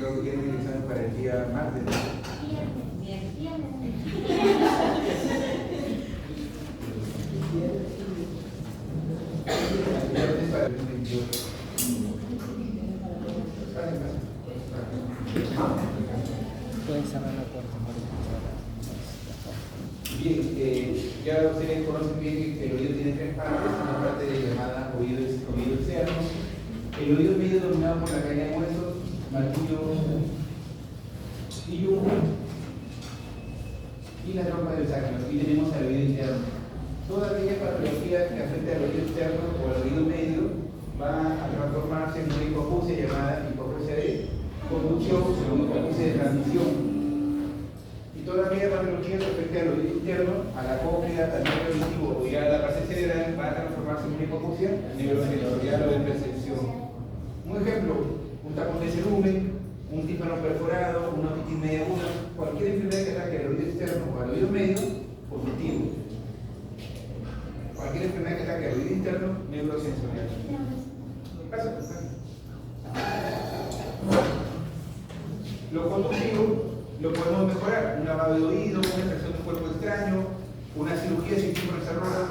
creo que tienen el examen para el día martes. Para el 28. Pueden cerrar la puerta. Bien, ya ustedes conocen bien que el oído tiene tres partes, una parte llamada oído externo, el oído medio dominado por la cadena de huesos, martillo y la trompa del sacro, y tenemos al oído interno. Toda aquella patología que afecta al oído externo o al oído medio va a transformarse en una hipoacusia llamada hipoacusia de conducción o hipoacusia de transmisión. Y toda aquella patología que afecta al oído interno, a la cóclea, al nervio auditivo y a la base cerebral va a transformarse en una hipoacusia neurosensorial o de percepción. Un ejemplo, un tapón de cerumen, un tímpano perforado, una otitis media aguda, cualquier enfermedad que ataque al oído externo o al oído medio, positivo. Cualquier enfermedad que ataque al oído interno, neurosensorial. Pasa. Lo conductivo lo podemos mejorar, un lavado de oído, una extracción de un cuerpo extraño, una cirugía sin tímpano cerrado,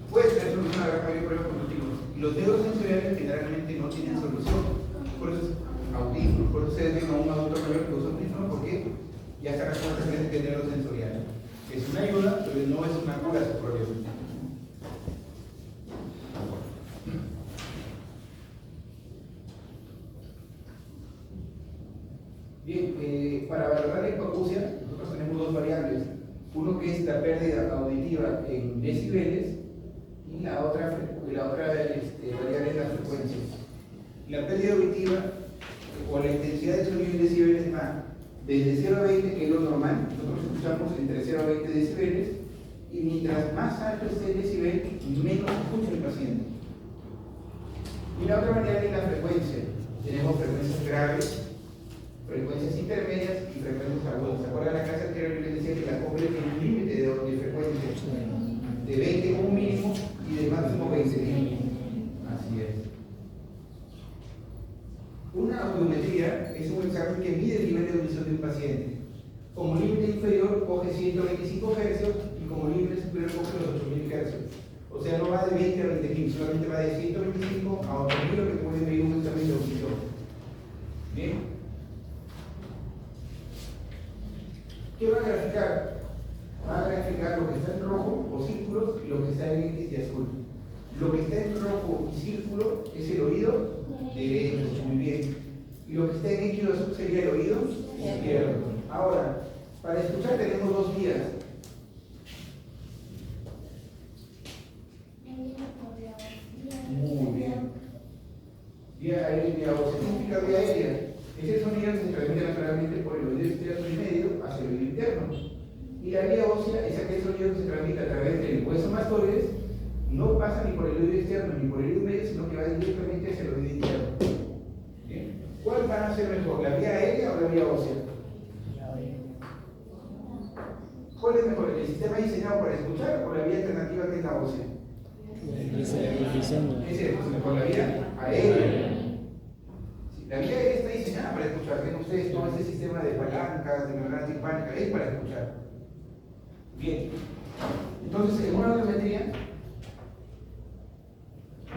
puede tener solución a la gran mayoría de problemas conductivos. Y los neurosensoriales generalmente no tienen solución. Por eso es audífono, por eso ustedes ven a un adulto mayor que usa audífono porque ya está reconocido que es neurosensorial. Es una ayuda, pero no es una cura a su problema. Bien, para valorar la hipoacusia, nosotros tenemos dos variables. Uno que es la pérdida auditiva en decibeles y la otra variable es la frecuencia. La pérdida auditiva o la intensidad de sonido en decibeles va desde 0 a 20, que es lo normal. Nosotros escuchamos entre 0 a 20 decibeles y mientras más alto esté el decibel, menos escucha el paciente. Y la otra variable es la frecuencia. Tenemos frecuencias graves, frecuencias intermedias y frecuencias agudas. ¿Se acuerdan la clase anterior que les decía que la cóclea tiene un límite de frecuencia de 20 como mínimo y de máximo 20 mínimo? Así es. Una audiometría es un examen que mide el nivel de audición de un paciente. Como límite inferior coge 125 Hz y como límite superior coge los 8000 Hz. O sea, no va de 20 a 20.000, solamente va de 125 a 8000, lo que puede medir un examen de audición. Bien. ¿Qué va a graficar? Va a graficar lo que está en rojo o círculos y lo que está en X y azul. Lo que está en rojo y círculo es el oído derecho, muy bien. Y lo que está en X y azul sería el oído izquierdo. Ahora, para escuchar tenemos dos vías. Muy bien. Vía aérea y vía ósea. ¿Qué significa vía aérea? Ese sonido se transmite naturalmente por el oído externo y medio hacia el oído interno. Y la vía ósea es aquel sonido que se transmite a través del hueso mastoides, no pasa ni por el oído externo ni por el oído medio, sino que va directamente hacia el oído interno. ¿Bien? ¿Cuál va a ser mejor, la vía aérea o la vía ósea? ¿Cuál es mejor, el sistema diseñado para escuchar o la vía alternativa que es la ósea? Ese es mejor, la vía aérea. La vía aérea está diseñada para escuchar. Ven ustedes todo este sistema de palancas, de membranas timpánicas, es para escuchar. Bien. Entonces, en una audiometría,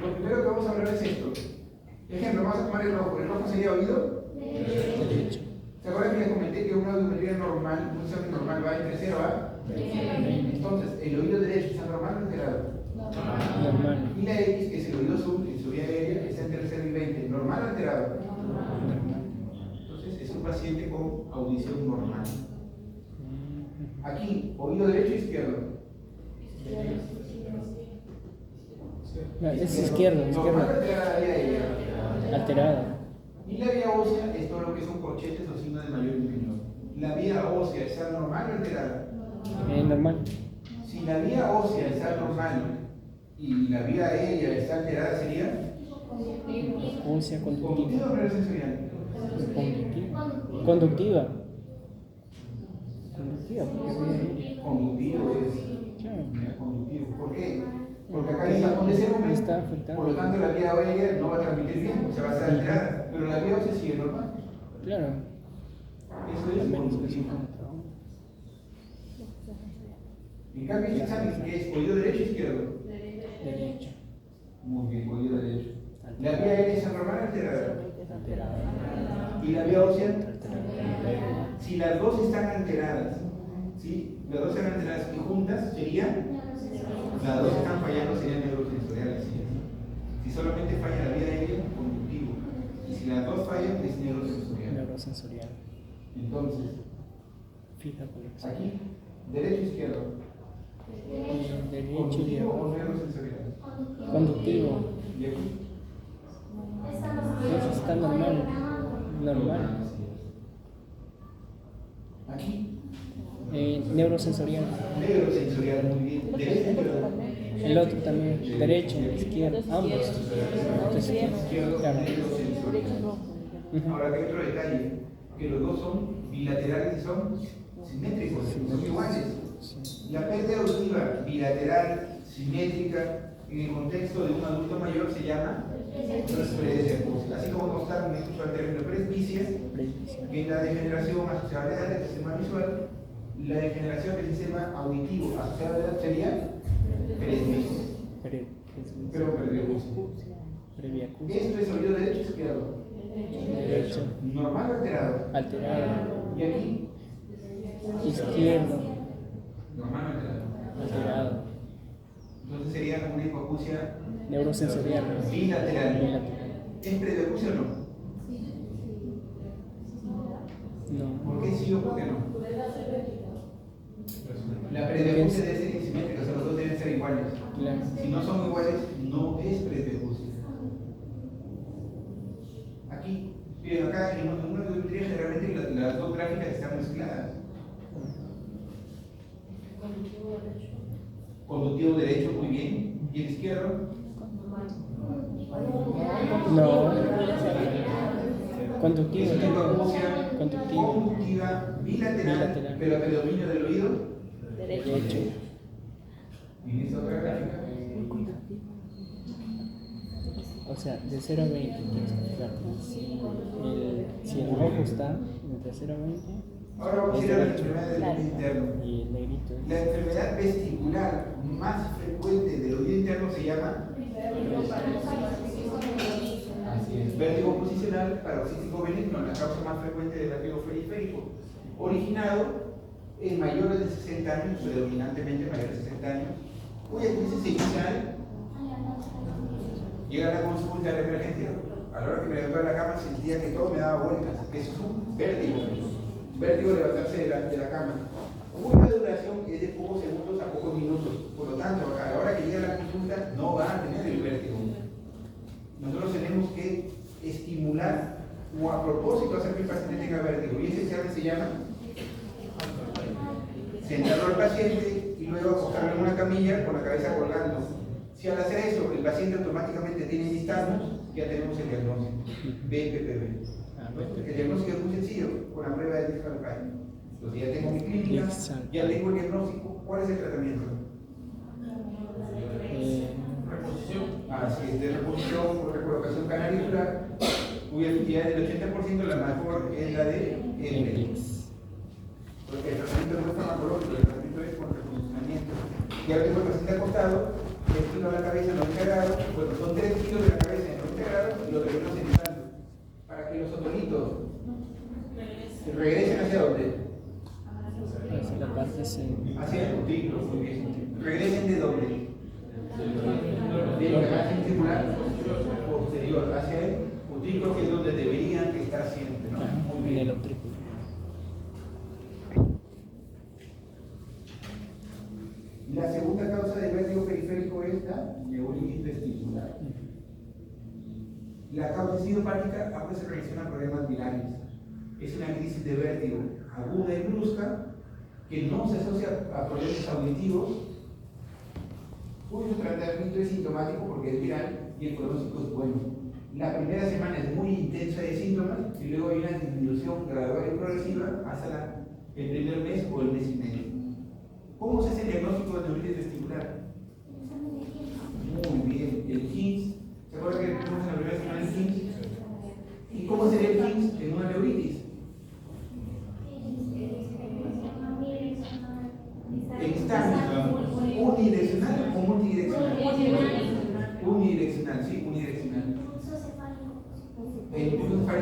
lo primero que vamos a hablar es esto. Ejemplo, vamos a tomar el rojo. ¿El rojo sería oído? Derecho. ¿Se acuerdan que les comenté que una audiometría normal, un examen normal va entre 0 a 20? Entonces, ¿el oído derecho está normal o alterado? Normal. Y la X, que es el oído azul, en su vía aérea, está entre 0 y 20. ¿Normal o alterado? Entonces, es un paciente con audición normal. Aquí, oído derecho o izquierdo. No, es izquierdo. Normal, alterada la vía aérea. Alterada. Y la vía ósea es todo lo que son corchetes o signos de mayor inferior. La vía ósea está normal o alterada. Normal. Si la vía ósea está normal y la vía aérea está alterada, ¿sería? Ósea ¿Conductiva o neurosensorial? Conductiva. Conductivo es. Conductivo. ¿Por qué? Porque acá hay tapón de cerumen, por lo tanto la vía aérea no va a transmitir bien, se va a estar alterada, pero la vía ósea sigue normal. Claro, Eso al es menos que conductivo. sí contra En cambio, este examen que es oído derecho o izquierdo. derecho, Muy bien, oído derecho. La vía aérea es anormal alterada. alterado, Y la vía ósea, alterado, si las dos están alteradas, ¿sí? Las dos están alteradas y juntas serían, las dos están fallando, serían neurosensoriales. ¿Sí? Si solamente falla la vía aérea, conductivo. Y si las dos fallan, es neurosensorial. neurosensorial, Entonces, fija conexión. aquí, derecho o izquierdo, Derecho y conductivo o abajo, neurosensorial. conductivo, Y aquí, eso está normal, normal, aquí, neurosensorial, neurosensorial, muy bien. Derecho o izquierdo. el otro también, derecho, izquierdo, ambos, entonces, Izquierdo, claro. neurosensorial. Ujú. Ahora, que hay otro detalle, que los dos son bilaterales y son simétricos, son iguales. Sí. La pérdida auditiva bilateral, simétrica, en el contexto de un adulto mayor se llama presbicia. Así como constar en el uso del término presbicia, Presbicia. que es la degeneración asociada a la edad del sistema visual, la degeneración del sistema auditivo asociada a la edad sería presbicia. Pero perdió gusto. Previa acusia, Esto es oído derecho o izquierdo. derecho, Normal o alterado. alterado, Y aquí, izquierdo, normal o alterado. alterado, Entonces sería una hipoacusia neurosensorial, bilateral. bilateral. ¿Es presbiacusia o no? No, ¿Por qué sí o por qué no? La presbiacusia debe ser insimétrica, o sea, los dos deben ser iguales. claro. Si no son iguales, no es presbiacusia. Aquí, bien, acá en una audiometría generalmente las dos gráficas están mezcladas. Conductivo derecho, muy bien. ¿Y el izquierdo? No, conductivo, Es una hipoacusia conductivo, conductiva bilateral, Bilateral. pero a predominio del oído. derecho. Y en esta otra gráfica. O sea, de 0 a 20 tienes que fijarte. Si el rojo está entre 0 a 20, Ahora vamos a ir a la enfermedad del oído interno. y el negrito es La enfermedad vestibular más frecuente del oído interno se llama así es, vértigo posicional paroxístico benigno, la causa más frecuente del vértigo periférico, originado en mayores de 60 años, predominantemente mayores de 60 años, cuya crisis inicial llega a la consulta de emergencia. A la hora que me levantó de la cama sentía que todo me daba vueltas, que es un vértigo, vértigo de levantarse de la cama. Cuya duración es de pocos segundos a pocos minutos. Por lo tanto, a la hora que llega la consulta no van a tener el vértigo. Nosotros tenemos que estimular o a propósito hacer que el paciente tenga vértigo. Y ese examen se llama sentarlo al paciente y luego acostarlo en una camilla con la cabeza colgando. Si al hacer eso el paciente automáticamente tiene nistagmus, ya tenemos el diagnóstico. BPPV. El diagnóstico es muy sencillo, con la prueba de disco alcalino. Entonces ya tengo mi clínica, ya tengo el diagnóstico. ¿Cuál es el tratamiento? Reposición. Así es, de reposición por recolocación canalicular, cuya efectividad del 80%, la mejor es la de Emblix. Porque el tratamiento no es farmacológico, el tratamiento es con reposicionamiento. Y ahora tengo el paciente acostado, el kilo de la cabeza 90 grados, bueno, son 3 kilos de la cabeza en 90 grados y lo debemos sentando para que los otonitos regresen hacia dónde? hacia la parte Hacia el cutículo, muy bien. ¿Regresen de dónde? De la imagen circular posterior, hacia el cutículo, que es donde deberían estar siempre, ¿no? Muy en bien. el utrículo. La segunda causa de vértigo periférico es la neuritis vestibular. La causa idiopática a veces se relaciona a problemas virales. Es una crisis de vértigo aguda y brusca que no se asocia a problemas auditivos, cuyo tratamiento es sintomático porque es viral y el pronóstico es bueno. La primera semana es muy intensa de síntomas y luego hay una disminución gradual y progresiva hasta el primer mes o el mes y medio. ¿Cómo se hace el diagnóstico de neuritis vestibular? Muy bien, el HINS. ¿Se acuerdan que tenemos en la primera semana el HINS? ¿Y cómo sería el HINS en una neuritis?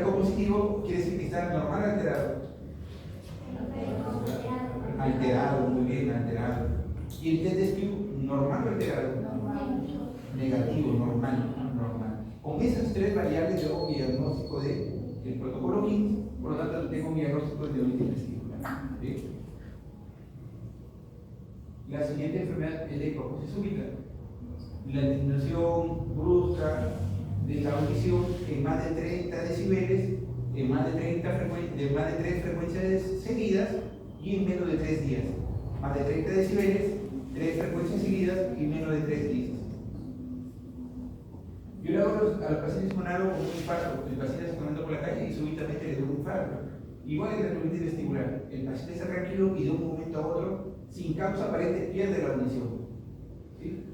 radico positivo quiere decir que está normal o alterado. Alterado, muy bien, alterado. Y el test de Spew, normal o alterado. Negativo, normal. Con esas tres variables yo hago mi diagnóstico del protocolo 15, por lo tanto tengo mi diagnóstico de neuritis vestibular. ¿Sí? La siguiente enfermedad es la hipoacusia súbita. La disminución brusca de la audición en más de 30 decibeles, en más de 3 frecuencias seguidas y en menos de 3 días. Más de 30 decibeles, 3 frecuencias seguidas y menos de 3 días. Yo le hago a los pacientes con algo como un infarto. El paciente está caminando por la calle y súbitamente le doy un infarto. Igual que la neuritis vestibular. El paciente está tranquilo y de un momento a otro, sin causa aparente, pierde la audición. ¿Sí?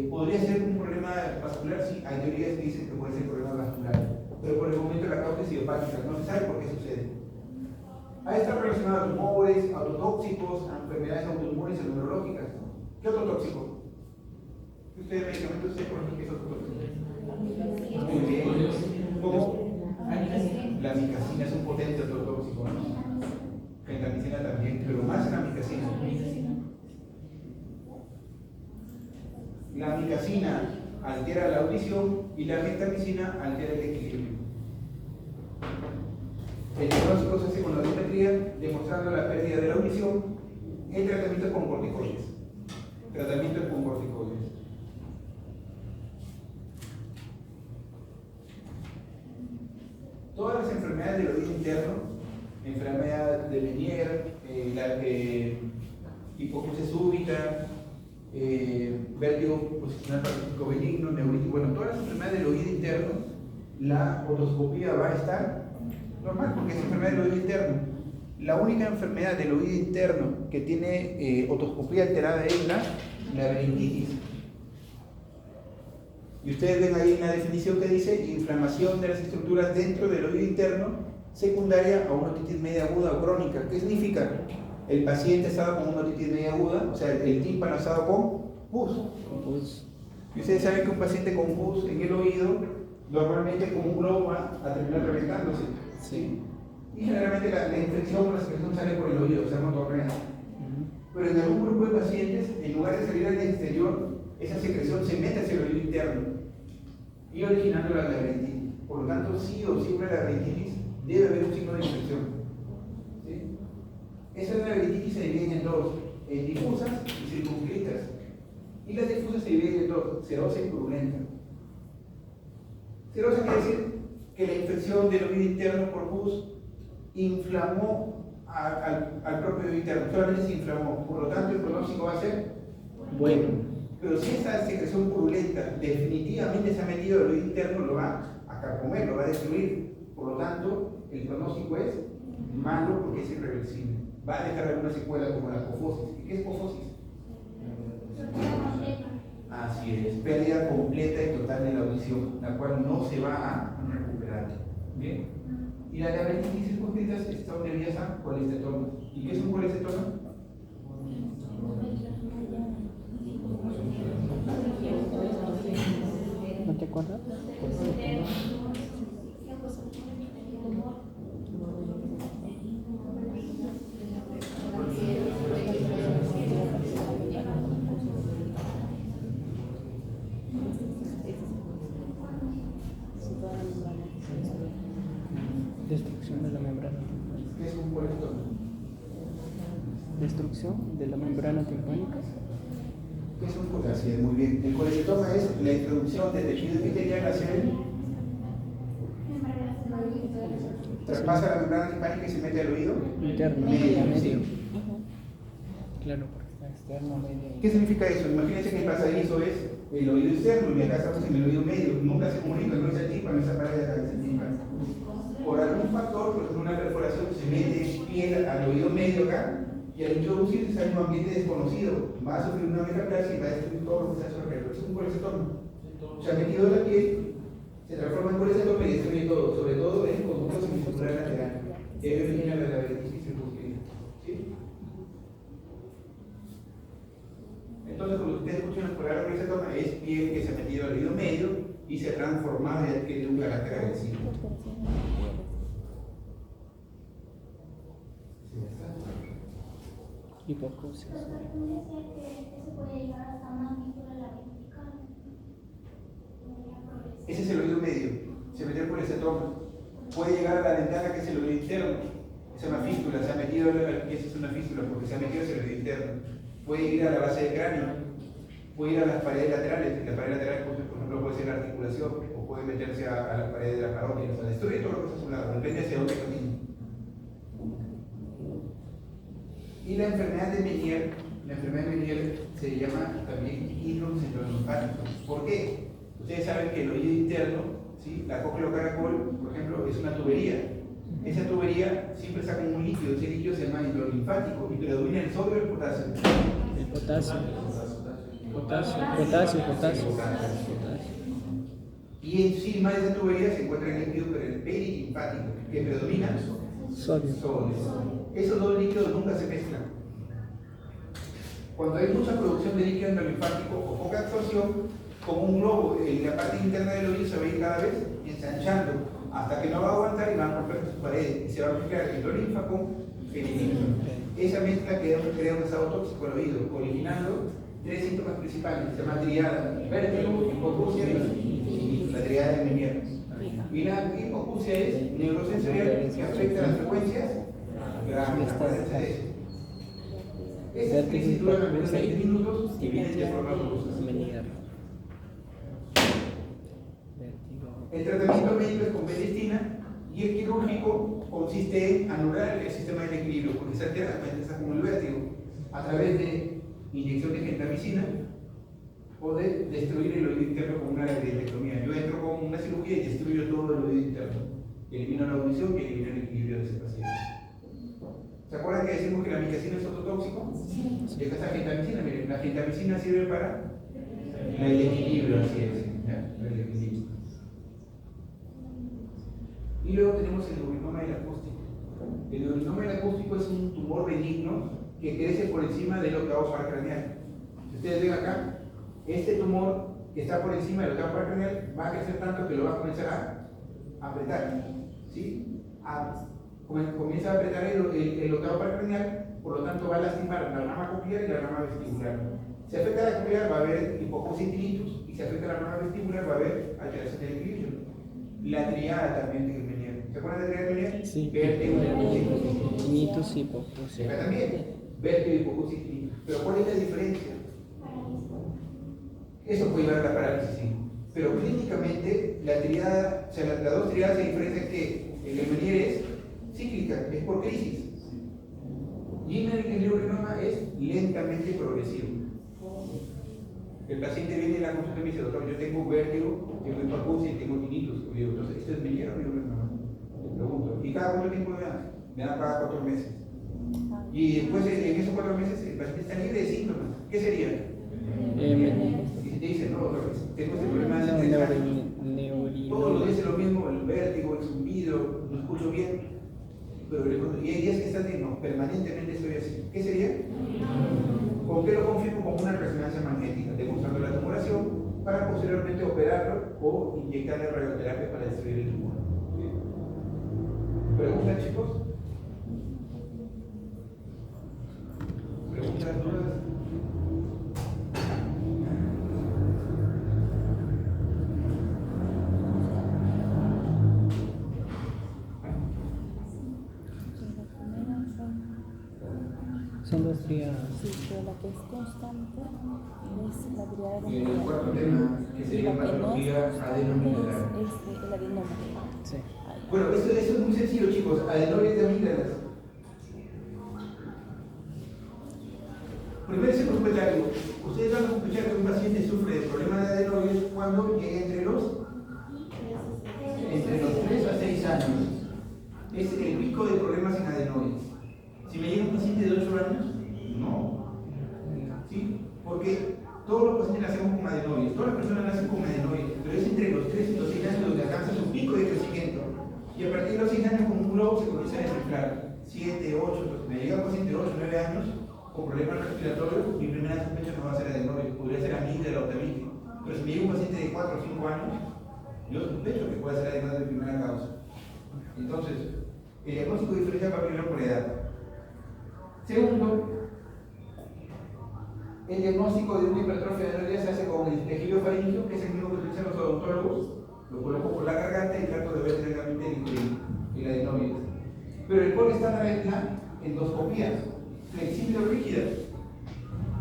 ¿Podría ser un problema vascular? Sí, hay teorías que dicen que puede ser problema vascular. Pero por el momento la causa es idiopática, no se sabe por qué sucede. Ha estado relacionado a tumores, autotóxicos, a enfermedades autoinmunes o neurológicas. ¿Qué otro tóxico? ¿Ustedes medicamentos se conocen qué es otro tóxico? Muy bien. ¿Cómo? La amicacina es un potente autotóxico, ¿no? Gentamicina también, pero más la amicacina. La amicacina altera la audición y la gentamicina altera el equilibrio. El diagnóstico se hace con la audiometría, demostrando la pérdida de la audición en tratamiento con corticoides. Todas las enfermedades del oído interno, enfermedad de Meniere, hipoacusia súbita, vértigo posicional parapsíquico benigno, neuritis, bueno, todas las enfermedades del oído interno, la otoscopía va a estar normal porque es enfermedad del oído interno. La única enfermedad del oído interno que tiene otoscopía alterada es la laberintitis. Y ustedes ven ahí una definición que dice inflamación de las estructuras dentro del oído interno secundaria a una otitis media aguda o crónica. ¿Qué significa? El paciente estaba con una otitis media aguda, o sea, el tímpano estaba con pus. Y ustedes saben que un paciente con pus en el oído, normalmente como un globo va a terminar reventándose. ¿Sí? Y generalmente la infección o la secreción sale por el oído, o sea, no torrea. Pero en algún grupo de pacientes, en lugar de salir al exterior, esa secreción se mete hacia el oído interno y originando la laberintitis. Por lo tanto, sí o sí una laberintitis debe haber un signo de infección. ¿Sí? Esas laberintitis se dividen en dos, en difusas y circunscritas. Y las difusas se dividen en dos, serosa y purulenta. Serosa quiere decir que la infección del oído interno por pus inflamó al propio oído interno, solamente se inflamó, por lo tanto el pronóstico va a ser bueno. Pero si esa secreción purulenta definitivamente se ha metido al oído interno, lo va a carcomer, lo va a destruir. Por lo tanto, el pronóstico es malo porque es irreversible. Va a dejar alguna secuela como la apofosis. ¿Y qué es apofosis? Así es, pérdida completa y total de la audición, la cual no se va a recuperar. ¿Bien? Y la laberintitis circunscrita está debidas a colecistoma. ¿Y qué es un colecistoma? ¿No te acuerdas? Destrucción de la membrana. ¿Qué es un colecistoma? Destrucción de la membrana timpánica. ¿Qué es un colecistoma? Así es, muy bien. El colecistoma es la introducción de tejido epitelial hacia el traspasa la membrana timpánica y se mete al oído Interno, medio. sí. Claro, porque está externo, medio. ¿Qué significa eso? Imagínense que el pasadizo es el oído externo y acá estamos en el oído medio. Nunca se comunica, no es el tímpano, esa pared de acá es el tímpano. Por algún factor, por ejemplo, una perforación, se mete piel al oído medio acá y al introducirse en un ambiente desconocido va a sufrir una metaplasia y va a destruir todo lo que está a su alrededor. Es un colecistoma. Se ha metido la piel, se transforma en colecistoma y destruye todo, sobre todo en conductos semicircular lateral. Y ahí origina la laberintitis circunscrita. ¿Sí? Entonces, cuando ustedes escuchan por la colecistoma, es piel que se ha metido al oído medio y se ha transformado y adquiere un carácter agresivo. Hipoacusia. Ese es el oído medio, se mete por el cetoma. Puede llegar a la ventana, que es el oído interno, es una fístula, se ha metido, esa es una fístula porque se ha metido hacia el oído interno. Puede ir a la base del cráneo, puede ir a las paredes laterales, la pared lateral, por ejemplo, puede ser la articulación, o puede meterse a la pared de la parótida, o sea, destruye todo lo que está a su lado, depende hacia dónde camina. Y la enfermedad de Meniere se llama también hidrocefalinfático. ¿Por qué? Ustedes saben que el oído interno, ¿sí? La cocleocaracol, por ejemplo, es una tubería. Esa tubería siempre saca un líquido, ese líquido se llama hidrolinfático y predomina el sodio y el potasio. El potasio. Y encima de esa tubería se encuentra el líquido perilinfático, que predomina Sodio. Esos dos líquidos nunca se mezclan. Cuando hay mucha producción de líquido endolinfático o poca absorción, como un globo en la parte interna del oído se va a ir cada vez ensanchando hasta que no va a aguantar y van a romper sus paredes y se va a mezclar el linfa con el linfa. Esa mezcla crea un estado tóxico al oído, originando tres síntomas principales: se llama triada, vértigo, hipoacusia y la triada de Meniere. Y la hipoacusia es neurosensorial que afecta las frecuencias graves, acuérdense de eso. Esas crisis duran al menos 20 minutos y vienen de forma brusca. El tratamiento médico es con belistina y el quirúrgico consiste en anular el sistema del equilibrio, porque se altera como el vértigo, a través de inyección de gentamicina o de destruir el oído interno con una laringectomía. Yo entro con una cirugía y destruyo todo el oído interno. Elimino la audición y elimino el equilibrio de ese paciente. ¿Se acuerdan que decimos que la micacina es ototóxico? Y acá está la gentamicina. Miren, la gentamicina sirve para el equilibrio, así es. ¿Ya? El equilibrio. Y luego tenemos el neurinoma del acústico. El neurinoma del acústico es un tumor benigno que crece por encima del octavo par craneal. Si ustedes ven acá, este tumor que está por encima del octavo par craneal va a crecer tanto que lo va a comenzar a apretar. ¿Sí? Comienza a apretar el octavo par craneal, por lo tanto va a lastimar la rama coclear y la rama vestibular. Si afecta la coclear va a haber hipoacusia y tinnitus, y si afecta la rama vestibular va a haber alteración del equilibrio. La triada también de Meniere. ¿Se acuerdan de la triada de Meniere? Sí. Vértigo, Tinnitus y hipoacusia. acá también, vértigo, hipoacusia y tinnitus. Pero ¿cuál es la diferencia? Eso puede llevar a la parálisis, sí. Pero clínicamente, la triada, o sea, las dos triadas se diferencian que el Meniere es cíclica, es por crisis. Y el neurinoma es lentamente progresivo. El paciente viene a la consulta y me dice: doctor, yo tengo vértigo, tengo hipoacusia y tengo tinnitus. Y digo: entonces, ¿esto es Meniere o neurinoma? Le pregunto. ¿Y cada cuánto tiempo me dan? Me dan cada 4 meses. Y después, en esos 4 meses, el paciente está libre de síntomas. ¿Qué sería? Y te dice: no, doctor, tengo este problema de todos los días es lo mismo, el vértigo, el zumbido, no escucho bien. Pero y hay días que están bien, no, permanentemente estoy así. ¿Qué sería? ¿Con qué lo confirmo? Con una resonancia magnética, demostrando la tumoración para posteriormente operarlo o inyectarle radioterapia para destruir el tumor. ¿Preguntas, chicos? ¿Preguntas, dudas? Son dos triadas. Sí, pero la que es constante es la triada de Y en el cuarto tema, que sería patología adenominelar. es el adenoma. Sí. Bueno, eso es muy sencillo, chicos. Adenoides de amígdalas. Primero se sospecha algo. Ustedes van a sospechar que un paciente sufre de problemas de adenoides cuando llega entre los 3 a 6 años. Es el pico de problemas en adenoides. Si me llega un paciente de 8 años, no. ¿Sí? Porque todos los pacientes nacemos con adenoides, todas las personas nacen con adenoides, pero es entre los 3 y los 6 años donde alcanza su pico de crecimiento. Y a partir de los 6 años, como un globo, se comienza a desinflar. 7, 8, entonces me llega un paciente de 8, 9 años con problemas respiratorios, mi primera sospecha no va a ser adenoides, podría ser amígdala o tabique. Pero si me llega un paciente de 4 o 5 años, Yo sospecho que puede ser además de primera causa. Entonces, el diagnóstico diferencial va primero por edad. Segundo, el diagnóstico de una hipertrofia de adenoide se hace con el tejido faríngeo, que es el mismo que utilizan los odontólogos. Lo coloco por la garganta y trato de ver directamente el adenoide. Pero el gol estándar es la endoscopía, flexible o rígida,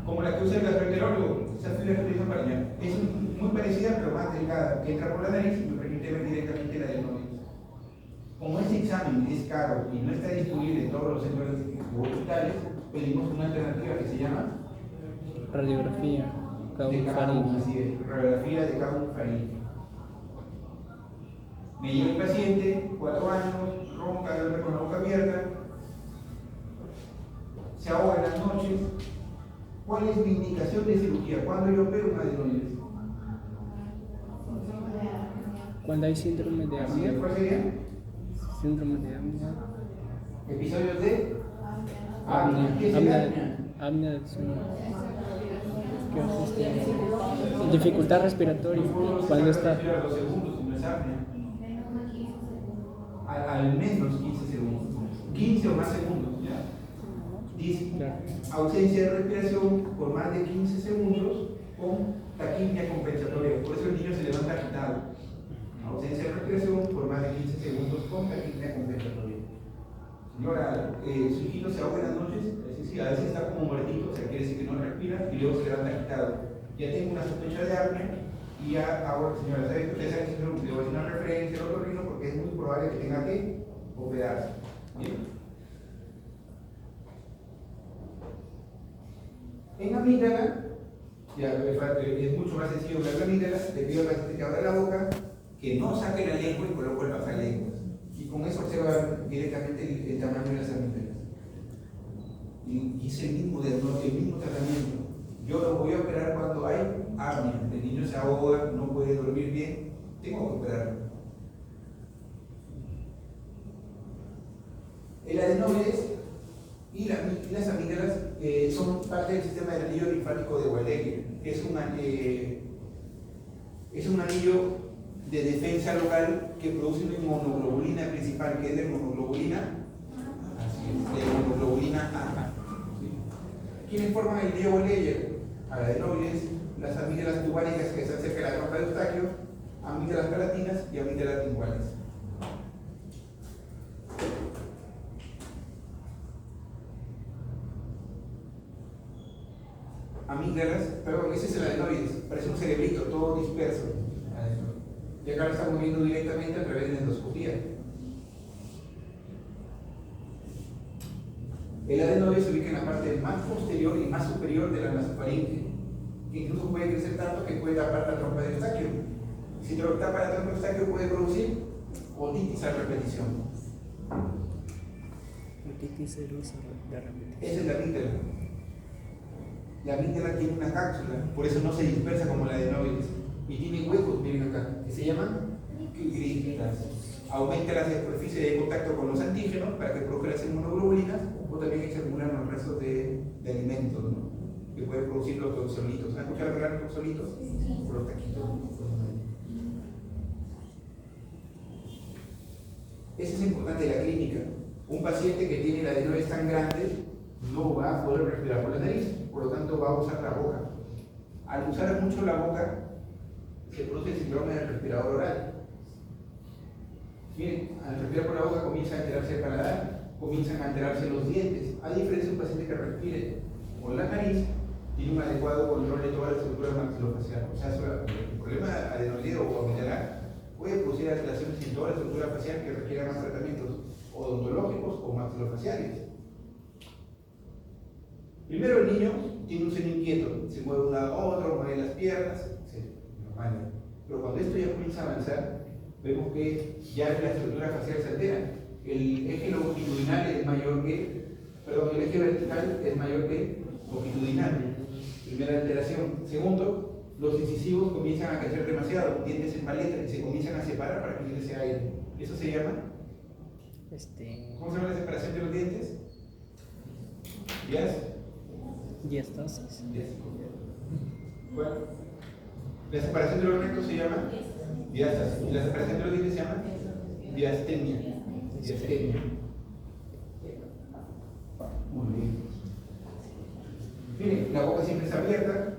como la que usa el gastroenterólogo, esa fibra que utiliza para allá. Es muy parecida, pero más delgada, que entra por la nariz y me permite ver directamente el adenoide. Como este examen es caro y no está disponible en todos los centros hospitales, pedimos una alternativa que se llama Radiografía, de caufaríngea. así es, radiografía de caufaríngea. Me llega el paciente, 4 años, ronca, duerme con la boca abierta, se ahoga en las noches. ¿Cuál es mi indicación de cirugía? ¿Cuándo yo opero un adenoide? Cuando hay síndrome de Así es, apnea, ¿cuál sería? síndrome de apnea, Episodios de apnea. ¿Qué es el apnea? apnea del sueño. ¿Qué es dificultad respiratoria cuando está. 2 segundos, si no es apnea. Al menos 15 segundos. 15 o más segundos, ¿ya? Dice, Claro. ausencia de respiración por más de 15 segundos con taquipnea compensatoria. Por eso el niño se levanta agitado. Ausencia de respiración por más de 15 segundos con taquipnea compensatoria. Señora, su hijito se ahoga en las noches, sí, a veces está como muertito, o sea, quiere decir que no respira y luego se levanta agitado. Ya tengo una sospecha de apnea y ya ahora, señora, ¿sabe que usted sabe que le voy a hacer una referencia al otorrino porque es muy probable que tenga que operarse? Bien. En amígdala, ya es mucho más sencillo ver la amígdala, le pido al paciente que abra la boca, que no saque la lengua y coloque el pasalenguas. Y con eso observa directamente el tamaño de las amígdalas. Y es el mismo tratamiento. Yo lo voy a operar cuando hay apnea. El niño se ahoga, no puede dormir bien, tengo que operarlo. El adenoides y las amígdalas son parte del sistema del anillo linfático de Waldecker. Es un anillo de defensa local que produce una inmunoglobulina principal, que es la inmunoglobulina, la inmunoglobulina A. ¿Quiénes forman el anillo Waldecker? Adenoides, las amígdalas tubálicas que están cerca de la trompa de Eustaquio, amígdalas palatinas y amígdalas linguales. Amígdalas, perdón, ese es el adenoides, parece un cerebrito todo disperso. Y acá lo estamos viendo directamente a través de la endoscopía. El adenoide se ubica en la parte más posterior y más superior de la nasofaringe, que incluso puede crecer tanto que puede tapar la trompa de Eustaquio. Si te lo tapa la trompa de Eustaquio puede producir otitis a repetición. Otitis serosa de repetición. Esa es la amígdala. La amígdala tiene una cápsula, por eso no se dispersa como la adenoides. Y tiene huecos, miren acá, que se llaman grietas. Aumenta la superficie de contacto con los antígenos para que produzcan las inmunoglobulinas, o también que se acumulan los restos de alimentos, ¿no? Que pueden producir los toxolitos. ¿Han escuchado hablar de toxolitos? Por los taquitos. Eso es importante de la clínica. Un paciente que tiene la adenoides tan grande no va a poder respirar por la nariz, por lo tanto va a usar la boca. Al usar mucho la boca, se produce el síndrome del respirador oral. Miren, al respirar por la boca comienza a alterarse el paladar, comienzan a alterarse los dientes. A diferencia de un paciente que respire por la nariz, tiene un adecuado control de toda la estructura maxilofacial. O sea, el problema adenoideo o amígdala puede producir alteraciones en toda la estructura facial que requieran más tratamientos odontológicos o maxilofaciales. Primero el niño tiene un seno inquieto, se mueve de un lado a otro, mueve las piernas, normal. Pero cuando esto ya comienza a avanzar, vemos que ya la estructura facial se altera. El eje longitudinal es mayor que, perdón, el eje vertical es mayor que longitudinal. Primera alteración. Segundo, los incisivos comienzan a crecer demasiado, dientes en paleta y se comienzan a separar para que ingrese aire. Eso se llama, ¿cómo se llama la separación de los dientes? Diastasis. Bueno, la separación de los rectos se llama diástasis. Y la separación de los dientes se llama diastemia. Diastemia. Muy bien. Miren, la boca siempre está abierta,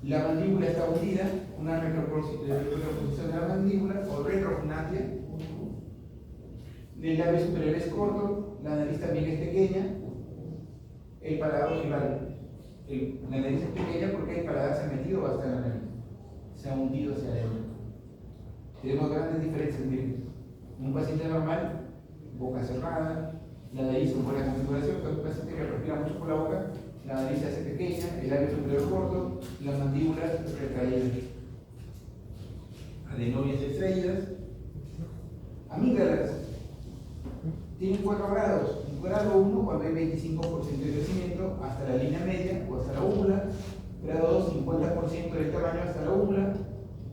la mandíbula está hundida, una retroposición de la mandíbula o retrognatia. El labio superior es corto, la nariz también es pequeña, el paladar ojival. La nariz es pequeña porque el paladar se ha metido hasta la nariz, se ha hundido hacia adentro. Tenemos grandes diferencias, miren. Un paciente normal, boca cerrada, la nariz con buena configuración, pero un paciente que respira mucho por la boca, la nariz se hace pequeña, el labio superior corto, las mandíbulas retraídas, adenomias extraídas, amígdalas. Tienen 4 grados. Grado 1 cuando hay 25% de crecimiento hasta la línea media o hasta la úvula. Grado 2, 50% del tamaño hasta la úvula.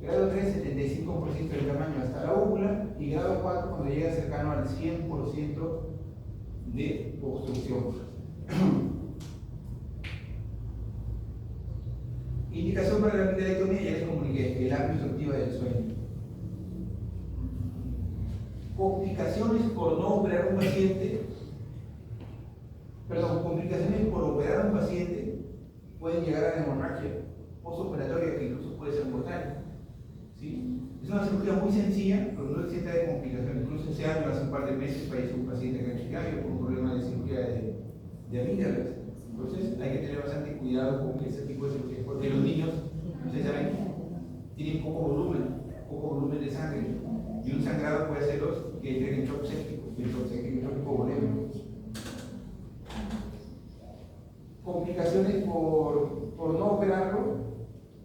Grado 3, 75% del tamaño hasta la úvula. Y grado 4 cuando llega cercano al 100% de obstrucción. Indicación para la amigdalectomía, ya les comuniqué, el apnea obstructiva del sueño. Complicaciones por no operar un paciente, complicaciones por operar a un paciente pueden llegar a la hemorragia postoperatoria que incluso puede ser mortal. ¿Sí? Es una cirugía muy sencilla, pero no exenta de complicaciones. Incluso ese año, hace un par de meses, falleció un paciente acá en Chicago por un problema de cirugía de amígdalas. Entonces hay que tener bastante cuidado con ese tipo de cirugías, porque los niños, ustedes saben, tienen poco volumen de sangre, y un sangrado puede hacerlos que entren en shock séptico, y el shock séptico es hipovolémico. Complicaciones por no operarlo,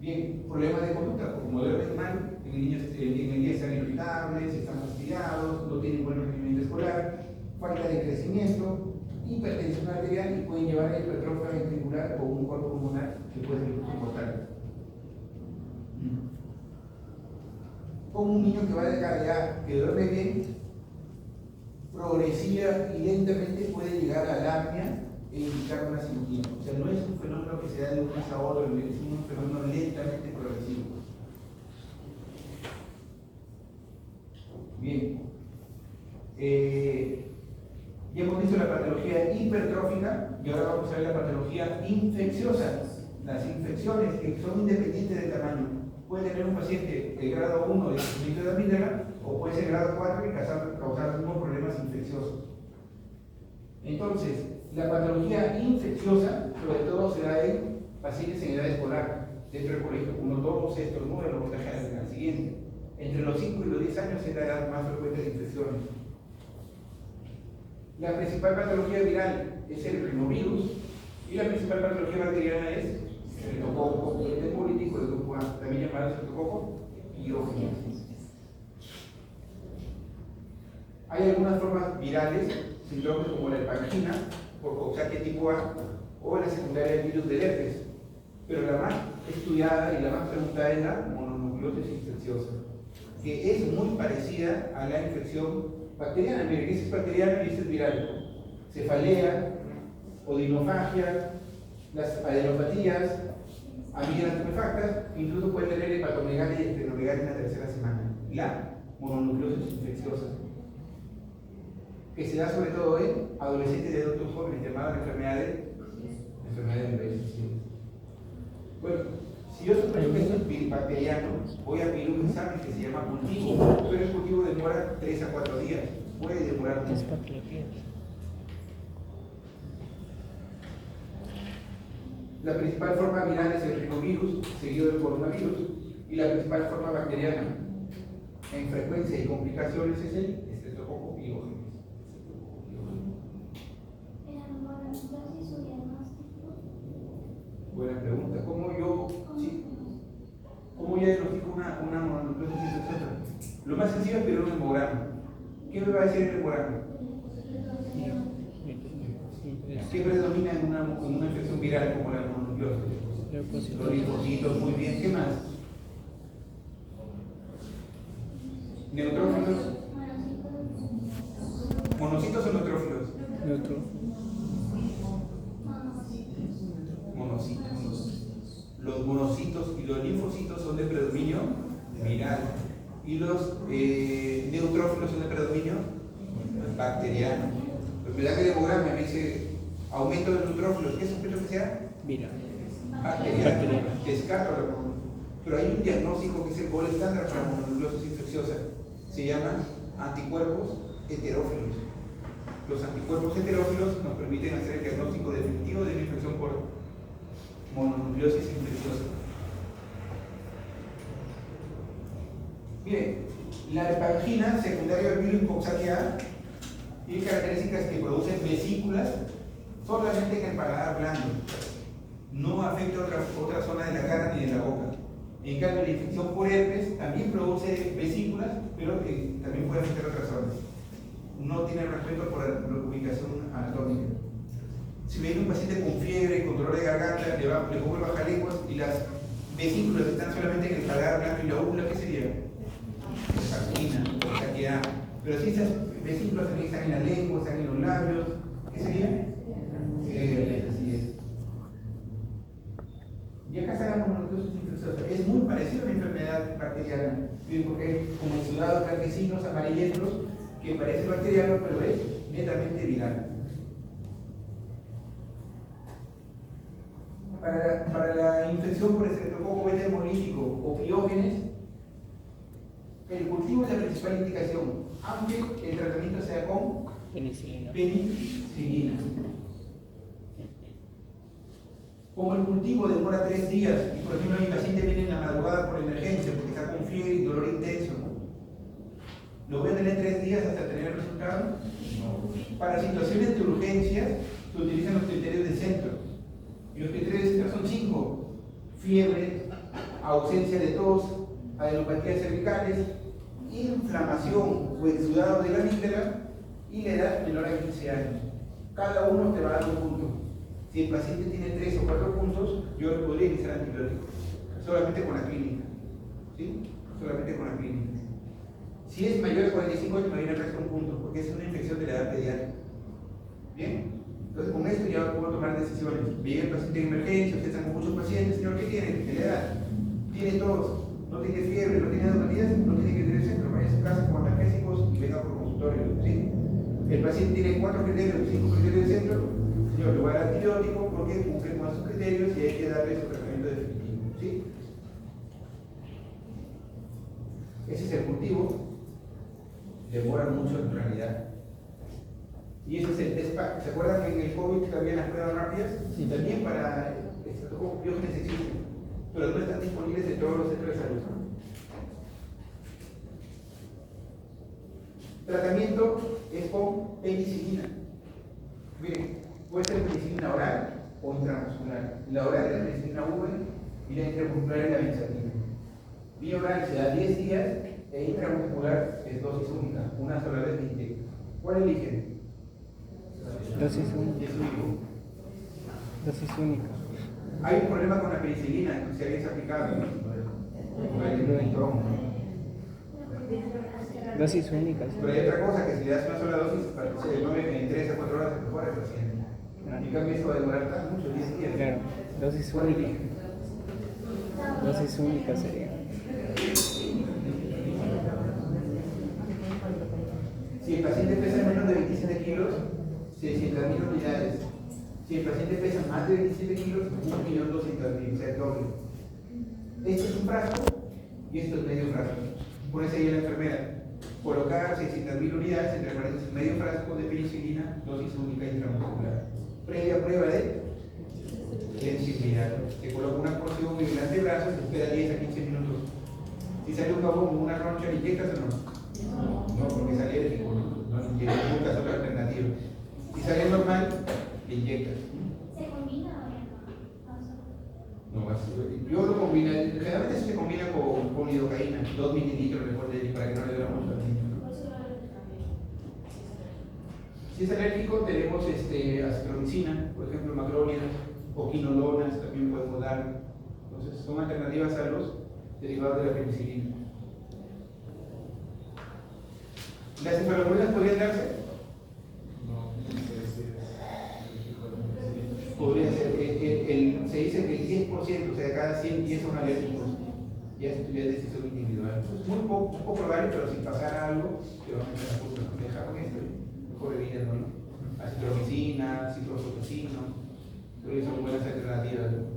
bien, problemas de conducta, como duermen mal, en el día están irritables, están fastidiados, no tienen buen rendimiento escolar, falta de crecimiento, hipertensión arterial y pueden llevar a hipertrofia ventricular o un corpo pulmonar que puede ser incluso mortal. Como un niño que va de cara que duerme bien, progresiva y lentamente puede llegar a la apnea e indicar una cirugía. O sea, no es un fenómeno que se da de un mes a otro, es un fenómeno lentamente progresivo. Bien. Ya hemos visto la patología hipertrófica y ahora vamos a ver la patología infecciosa. Las infecciones que son independientes del tamaño. Puede tener un paciente de grado 1 de crecimiento de amígdala o puede ser grado 4 y causar algunos problemas infecciosos. Entonces, la patología infecciosa, sobre todo, se da en pacientes en edad escolar, dentro del colegio. Uno, dos, sexto, nueve, lo contagian al siguiente. Entre los 5 y los 10 años es la edad más frecuente de infecciones. La principal patología viral es el rinovirus y la principal patología bacteriana es el streptococo hemolítico de grupo A, también llamado streptococo pirógenes. Hay algunas formas virales, síndromes como la hepangina por Coxsackie tipo A o la secundaria del virus del herpes, pero la más estudiada y la más preguntada es la mononucleosis infecciosa, que es muy parecida a la infección bacteriana. Miren, ese es bacteriano y ese es viral. Cefalea, odinofagia, las adenopatías, amígdalas tumefactas, incluso puede tener hepatomegalia y esplenomegalia en la tercera semana. La mononucleosis infecciosa, que se da sobre todo en adolescentes y adultos jóvenes, llamada la enfermedad de envejecimiento. Bueno, si yo sospecho que esto es bacteriano, voy a pedir un examen que se llama cultivo, pero el cultivo demora 3 a 4 días, puede demorar mucho. La principal forma viral es el rinovirus, seguido del coronavirus, y la principal forma bacteriana en frecuencia y complicaciones es el streptococo pirógenes. Buena pregunta. ¿Cómo ya diagnostico una mononucleosis infecciosa? Lo más sencillo es pedir un hemograma. ¿Qué me va a decir el hemograma? ¿Qué predomina en una infección viral como la mononucleosis? Los linfocitos, muy bien. ¿Qué más? ¿Neutrófilos? ¿Monocitos o neutrófilos? Monocitos. Los monocitos y los linfocitos son de predominio viral. y los neutrófilos son de predominio bacteriano. Pues me da que el hemograma me dice aumento de neutrófilos, ¿qué sospecho que sea? Viral. Bacteriano. Descarto la mononucleosis. Pero hay un diagnóstico que es el gol estándar para mononucleosis infecciosa. Se llama anticuerpos heterófilos. Los anticuerpos heterófilos nos permiten hacer el diagnóstico definitivo de una infección por mononucleosis infecciosa. Bien, la hepangina secundaria del virus Coxsackie tiene características que producen vesículas solamente en el paladar blando. No afecta otra zona de la cara ni de la boca. En cambio, la infección por herpes también produce vesículas, pero también puede afectar otras zonas. No tiene respeto por la ubicación anatómica. Si viene un paciente con fiebre, con dolor de garganta, le pongo el bajalenguas y las vesículas están solamente en el paladar blanco y la úvula, ¿qué sería? Hepangina, Coxsackie. Pero si esas vesículas también están en la lengua, están en los labios, ¿qué sería? Así es. Y acá está la mononucleosis infecciosa. Es muy parecida a una enfermedad bacteriana, porque como exudados blanquecinos, amarillentos, que parece bacteriano, pero es netamente viral. Para la infección por estreptococo beta hemolítico o Piógenes, el cultivo es la principal indicación, aunque el tratamiento sea con Penicilina. penicilina. Como el cultivo demora 3 días, y por ejemplo mi paciente viene en la madrugada por emergencia porque está con fiebre y dolor intenso, ¿lo voy a tener 3 días hasta tener el resultado? No. Para situaciones de urgencias se utilizan los criterios de centro. Y los criterios de centro son 5: fiebre, ausencia de tos, adenopatías cervicales, inflamación o exudado de la amígdala y la edad menor a 15 años. Cada uno te va a dar un punto. Si el paciente tiene 3 o 4 puntos, yo le podría iniciar antibiótico, solamente con la clínica. ¿Sí? Solamente con la clínica. Si es mayor de 45 años, me viene el resto un punto, porque es una infección de la edad pediátrica. ¿Bien? Entonces, con esto ya puedo tomar decisiones. Llega el paciente en emergencia, usted está con muchos pacientes, señor, ¿qué tiene? ¿Qué le da? Tiene tos, no tiene fiebre, no tiene neumonías, no tiene que tener centro, vaya a su casa con analgésicos y venga por consultorio. ¿Sí? El paciente tiene 4 criterios, 5 criterios de centro, señor, le voy a dar antibiótico porque cumple con esos criterios y hay que darle su tratamiento definitivo. ¿Sí? Ese es el cultivo. Demora mucho en realidad. Y ese es el test pack. ¿Se acuerdan que en el COVID había las pruebas rápidas? Sí. También para Piógenes existen, pero no están disponibles en todos los centros de salud. Tratamiento es con penicilina. Miren, puede ser penicilina oral o intramuscular. La oral es la penicilina V y la intramuscular es la benzatina. Vía oral se da 10 días e intramuscular es dosis única, una sola vez de inyecta. ¿Cuál eligen? Dosis única. Es único. Dosis única. Hay un problema con la penicilina, si alguien se ha aplicado, ¿no? Dosis únicas. Pero hay otra cosa, que si le das una sola dosis, se mueve en 3 a 4 horas, se mejora el paciente. En cambio, eso va a demorar tan mucho, 10 días. Claro, dosis ¿Cuál única. eligen? Dosis única sería. Si el paciente pesa menos de 27 kilos, 600.000 unidades. Si el paciente pesa más de 27 kilos, 1.200.000, o sea, el doble. Este es un frasco y esto es medio frasco. Pones ahí a la enfermera, colocar 600.000 unidades, entre paréntesis, medio frasco de penicilina, dosis única intramuscular. Previa prueba de sensibilidad. Se coloca una porción en el antebrazo, se espera 10 a 15 minutos. Si sale un jabón con una roncha, ¿le inyectas o no? No, porque es alérgico, no le inyectas, buscas otra alternativa. Si sale normal, le inyectas. ¿Se combina o no? No, yo lo combino, generalmente se combina con lidocaína, 2 mililitros mejor para que no le duela mucho al niño. Si es alérgico, tenemos acitromicina, por ejemplo, macrolidas o quinolonas también podemos dar. Entonces, son alternativas a los derivados de la penicilina. ¿Las encefalominas podrían darse? Podría ser. Se dice que el 10%, o sea, cada 100 10 son alérgicos. ya es decisión individual. Entonces, muy poco probable, pero si pasara algo, te van a meter a punto de dejar con esto, mejor evitas, ¿no? Acitromicina, ciprofloxacino, pero son buenas alternativas, ¿no?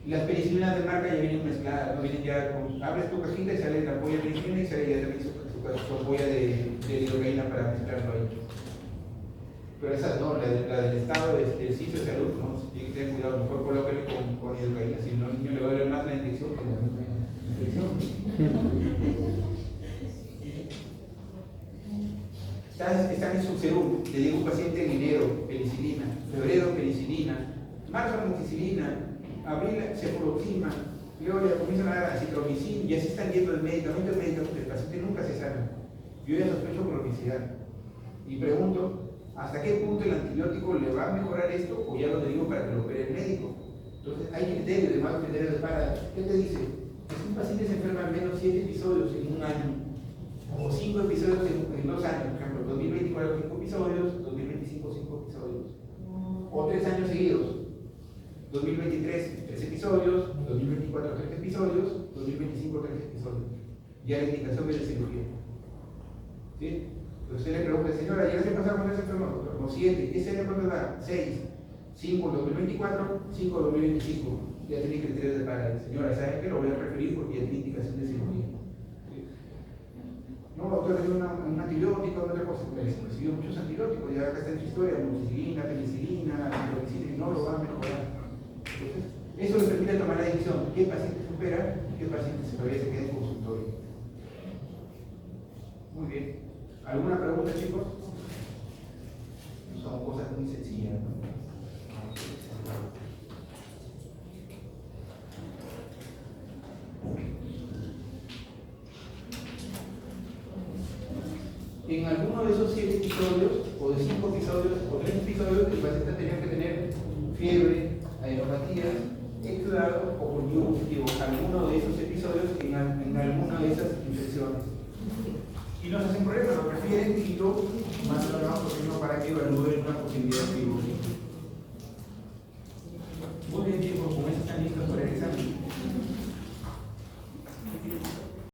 Y las penicilinas de marca ya vienen mezcladas, no vienen ya con. Abres tu cajita y sale la ampolla de penicilina y sale ya también su ampolla de lidocaína para mezclarlo ahí. Pero esas no, la del estado del sitio de salud, no, tiene que tener cuidado, mejor colóquenle con lidocaína, si no al niño le va a doler más la inyección que la infección. Están en Subserum, le digo a un paciente en enero, penicilina, febrero, penicilina, marzo, amoxicilina, abril, cefaloxima, luego ya comienzan a dar acitromicina, y así están yendo el medicamento, el paciente nunca se sana. Yo ya sospecho cronicidad. Y pregunto, ¿hasta qué punto el antibiótico le va a mejorar esto o ya lo derivo para que lo opere el médico? Entonces, hay criterios, además criterios para. ¿Qué te dice? Si un paciente se enferma al menos 7 episodios en un año, o 5 episodios en 2 años, por ejemplo, 2024 5 episodios, 2025 5 episodios, o 3 años seguidos, 2023 3 episodios, 2024 3 episodios, 2025 3 episodios. Ya la indicación de la cirugía. ¿Sí? Entonces usted le pregunta, señora, ¿ya se pasaron con ese enfermo? Como 7, ¿qué sería cuánto da? 6, 5 en 2024, 5 en 2025. Ya tiene criterios de para. Señora, ¿sabe qué? Lo voy a referir porque ya tiene indicación de cirugía. ¿Sí? No, doctor, es un antibiótico, otra cosa. Recibió muchos antibióticos, ya acá está en su historia, amoxicilina, penicilina, ciprofloxacina, y no lo va a mejorar. Entonces, eso le permite tomar la decisión. ¿Qué paciente supera y qué paciente todavía se queda en consultorio? Muy bien. ¿Alguna pregunta, chicos? Son cosas muy sencillas, ¿no? En alguno de esos 7 episodios, o de 5 episodios, o 3 episodios, el paciente tenía que tener fiebre, aeropatías, exudado o conjuntivo, alguno de esos episodios en alguna de esas infecciones. Y no se hacen pruebas, lo prefieren y lo más lo porque no para que evalúen una posibilidad de virus.